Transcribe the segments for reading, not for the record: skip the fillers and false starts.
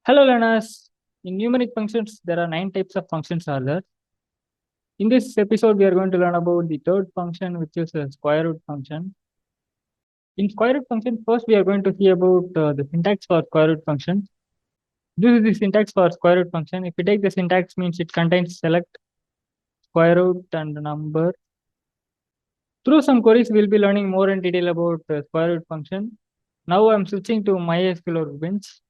Hello learners. In numeric functions, there are 9 types of functions are there. In this episode, we are going to learn about the third function, which is a square root function. In square root function, first we are going to see about the syntax for square root function. This is the syntax for square root function. If you take the syntax, means it contains select, square root, and number. Through some queries, we'll be learning more in detail about square root function. Now I'm switching to mysql workbench.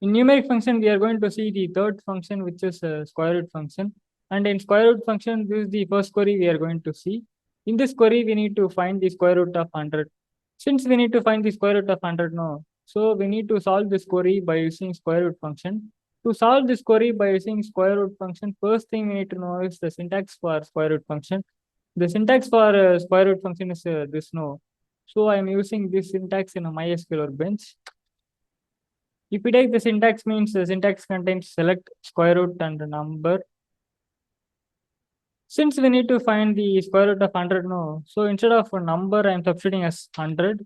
In numeric function, we are going to see the third function, which is a square root function. And in square root function, this is the first query we are going to see. In this query, we need to find the square root of 100. Since we need to find the square root of 100 now, so we need to solve this query by using square root function. To solve this query by using square root function, first thing we need to know is the syntax for square root function. The syntax for square root function is this no. So I am using this syntax in a mysql workbench. If we take the syntax, means the syntax contains select, square root, and number. Since we need to find the square root of 100 now, so instead of a number, I am substituting as 100.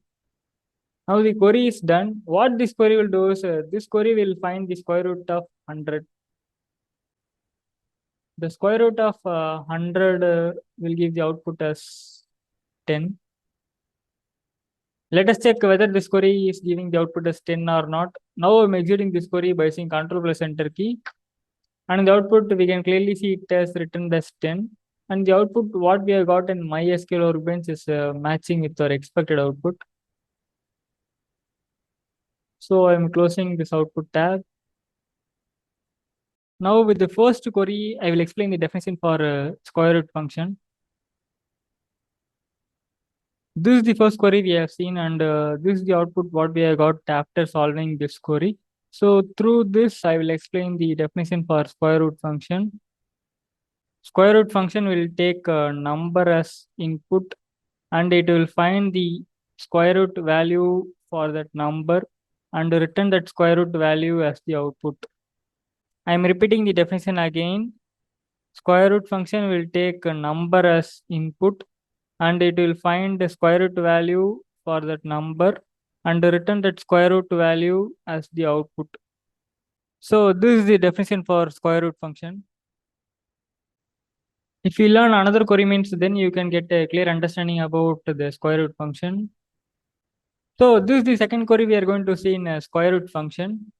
Now the query is done. What this query will do is, this query will find the square root of 100. The square root of 100 will give the output as 10. Let us check whether this query is giving the output as 10 or not. Now I'm executing this query by using Ctrl plus Enter key. And in the output, we can clearly see it as written as 10. And the output, what we have got in mysql workbench is matching with our expected output. So I'm closing this output tab. Now with the first query, I will explain the definition for square root function. This is the first query we have seen, and this is the output what we have got after solving this query. So through this, I will explain the definition for square root function. Square root function will take a number as input, and it will find the square root value for that number and return that square root value as the output. I am repeating the definition again. Square root function will take a number as input, and it will find the square root value for that number and return that square root value as the output. So this is the definition for square root function. If you learn another query, means then you can get a clear understanding about the square root function. So this is the second query we are going to see in a square root function.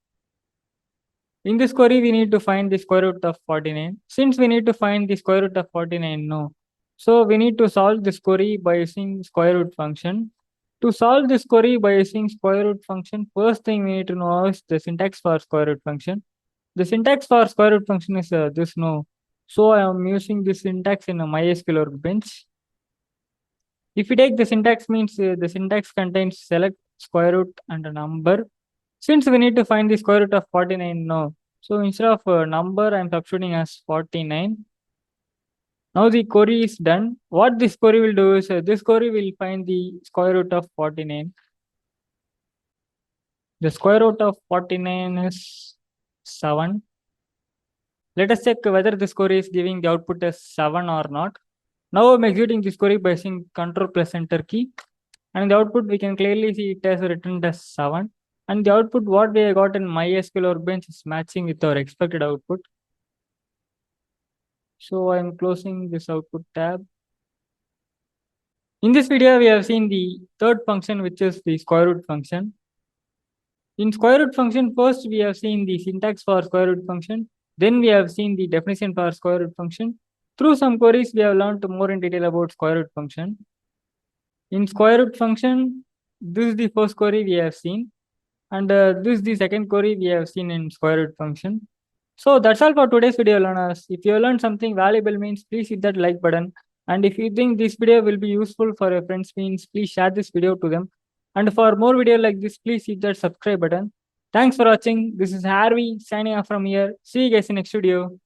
In this query, we need to find the square root of 49. Since we need to find the square root of 49, no. So we need to solve this query by using square root function. To solve this query by using square root function, first thing we need to know is the syntax for square root function. The syntax for square root function is this no. So I am using this syntax in a mysql workbench. If you take the syntax, means the syntax contains select, square root, and a number. Since we need to find the square root of 49 now, so instead of a number, I am substituting as 49. Now the query is done. What this query will do is, this query will find the square root of 49. The square root of 49 is 7. Let us check whether this query is giving the output as 7 or not. Now I'm executing this query by using Ctrl plus Enter key. And in the output, we can clearly see it as written as 7. And the output what we have got in mysql workbench is matching with our expected output. So I'm closing this output tab. In this video, we have seen the third function, which is the square root function. In square root function, first we have seen the syntax for square root function. Then we have seen the definition for square root function. Through some queries, we have learned more in detail about square root function. In square root function, this is the first query we have seen. And this is the second query we have seen in square root function. So that's all for today's video, learners. If you learned something valuable, means please hit that like button. And if you think this video will be useful for your friends, means please share this video to them. And for more video like this, please hit that subscribe button. Thanks for watching. This is Harvey signing off from here. See you guys in next video.